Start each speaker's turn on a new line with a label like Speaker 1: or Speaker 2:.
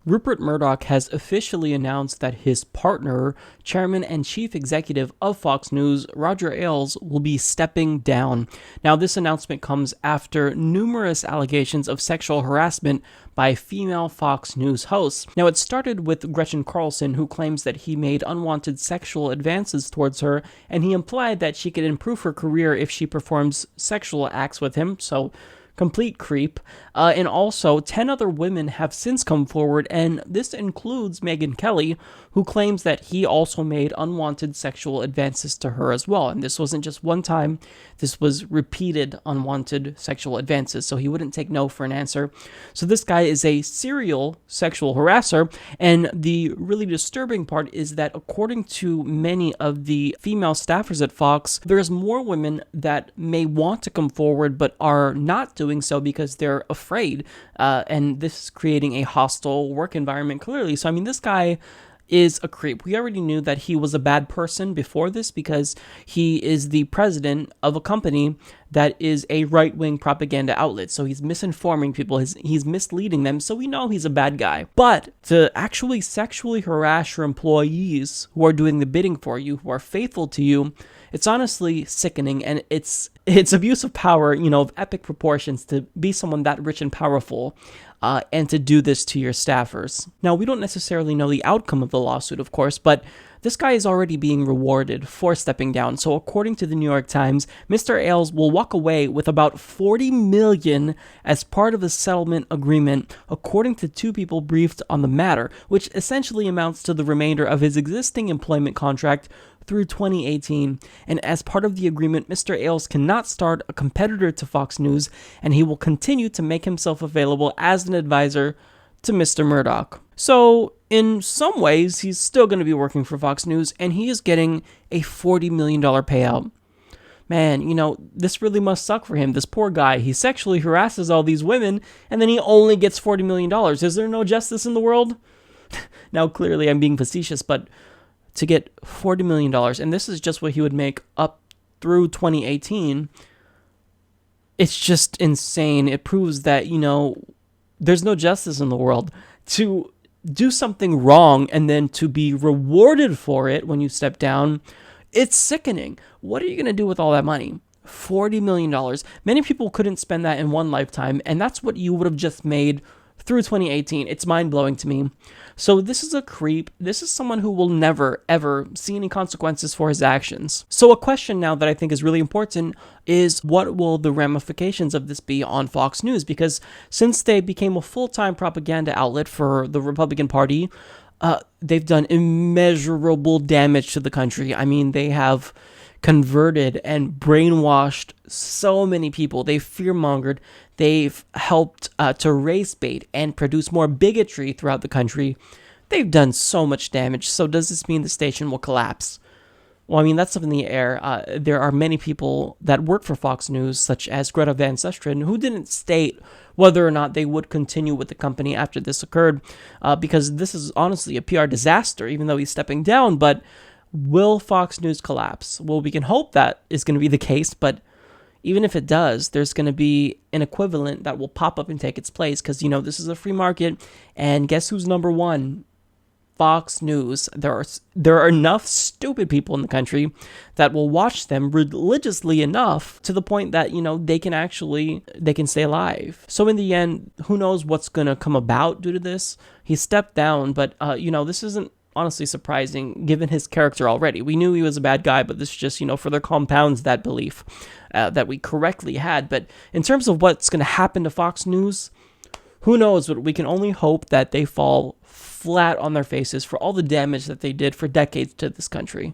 Speaker 1: Rupert Murdoch has officially announced that his partner, chairman and chief executive of Fox News, Roger Ailes, will be stepping down. Now, this announcement comes after numerous allegations of sexual harassment by female Fox News hosts. Now, it started with Gretchen Carlson, who claims that he made unwanted sexual advances towards her, and he implied that she could improve her career if she performs sexual acts with him, so complete creep. And also, 10 other women have since come forward, and this includes Megyn Kelly, who claims that he also made unwanted sexual advances to her as well. And this wasn't just one time, this was repeated unwanted sexual advances, so he wouldn't take no for an answer. So this guy is a serial sexual harasser, and the really disturbing part is that according to many of the female staffers at Fox, there's more women that may want to come forward but are not doing so because they're afraid, and this is creating a hostile work environment clearly. So I mean, this guy is a creep. We already knew that he was a bad person before this because he is the president of a company that is a right-wing propaganda outlet. So he's misinforming people, he's misleading them, so we know he's a bad guy. But to actually sexually harass your employees who are doing the bidding for you, who are faithful to you, it's honestly sickening, and it's abuse of power, of epic proportions to be someone that rich and powerful, and to do this to your staffers. Now, we don't necessarily know the outcome of the lawsuit, of course, but this guy is already being rewarded for stepping down. So according to the New York Times, Mr. Ailes will walk away with about $40 million as part of a settlement agreement, according to two people briefed on the matter, which essentially amounts to the remainder of his existing employment contract through 2018, and as part of the agreement, Mr. Ailes cannot start a competitor to Fox News, and he will continue to make himself available as an advisor to Mr. Murdoch. So, in some ways, he's still going to be working for Fox News, and he is getting a $40 million payout. Man, this really must suck for him. This poor guy, he sexually harasses all these women, and then he only gets $40 million. Is there no justice in the world? Now, clearly, I'm being facetious, but to get $40 million, and this is just what he would make up through 2018, it's just insane. It proves that, there's no justice in the world. To do something wrong and then to be rewarded for it when you step down, it's sickening. What are you going to do with all that money? $40 million. Many people couldn't spend that in one lifetime, and that's what you would have just made through 2018. It's mind-blowing to me. So this is a creep. This is someone who will never, ever see any consequences for his actions. So a question now that I think is really important is, what will the ramifications of this be on Fox News? Because since they became a full-time propaganda outlet for the Republican Party, they've done immeasurable damage to the country. I mean, they have converted and brainwashed so many people. They've fearmongered. They've helped to race bait and produce more bigotry throughout the country. They've done so much damage. So does this mean the station will collapse? Well, I mean, that's up in the air. There are many people that work for Fox News, such as Greta Van Susteren, who didn't state whether or not they would continue with the company after this occurred, because this is honestly a PR disaster, even though he's stepping down. But will Fox News collapse? Well, we can hope that is going to be the case, but even if it does, there's going to be an equivalent that will pop up and take its place, because, this is a free market, and guess who's number one? Fox News. There are enough stupid people in the country that will watch them religiously enough to the point that, they can stay alive. So in the end, who knows what's going to come about due to this? He stepped down, but, this isn't honestly surprising given his character already. We knew he was a bad guy, but this just, further compounds that belief that we correctly had. But in terms of what's going to happen to Fox News, who knows? But we can only hope that they fall flat on their faces for all the damage that they did for decades to this country.